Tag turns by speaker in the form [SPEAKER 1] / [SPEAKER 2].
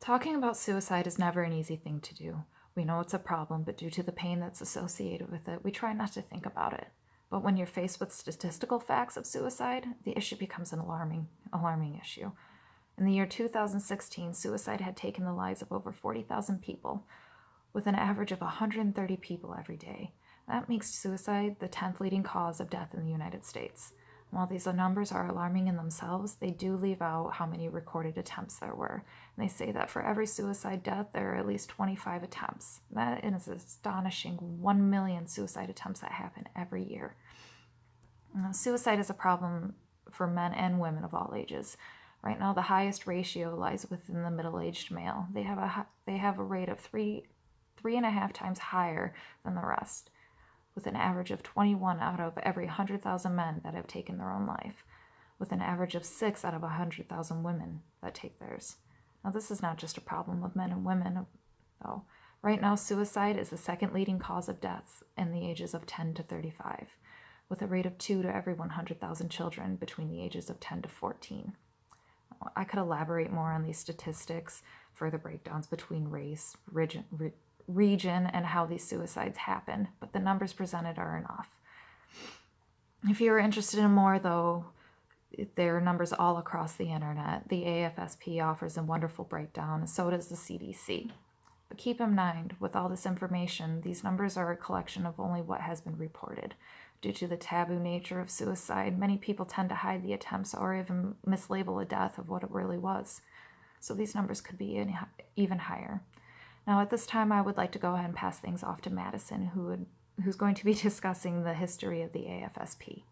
[SPEAKER 1] Talking about suicide is never an easy thing to do. We know it's a problem, but due to the pain that's associated with it, we try not to think about it. But when you're faced with statistical facts of suicide, the issue becomes an alarming issue. In the year 2016, suicide had taken the lives of over 40,000 people, with an average of 130 people every day. That makes suicide the 10th leading cause of death in the United States. While these numbers are alarming in themselves, they do leave out how many recorded attempts there were. And they say that for every suicide death, there are at least 25 attempts. That is an astonishing 1 million suicide attempts that happen every year. Suicide is a problem for men and women of all ages. Right now, the highest ratio lies within the middle-aged male. They have a rate of three and a half times higher than the rest, with an average of 21 out of every 100,000 men that have taken their own life, with an average of 6 out of 100,000 women that take theirs. Now, this is not just a problem of men and women, though. Right now, suicide is the second leading cause of deaths in the ages of 10 to 35, with a rate of 2 to every 100,000 children between the ages of 10 to 14. I could elaborate more on these statistics, further breakdowns between race, region, and how these suicides happen, but the numbers presented are enough. If you're interested in more, though, there are numbers all across the internet. The AFSP offers a wonderful breakdown, and so does the CDC. But keep in mind, with all this information, these numbers are a collection of only what has been reported. Due to the taboo nature of suicide, many people tend to hide the attempts or even mislabel a death of what it really was. So these numbers could be even higher. Now, at this time, I would like to go ahead and pass things off to Madison, who's going to be discussing the history of the AFSP.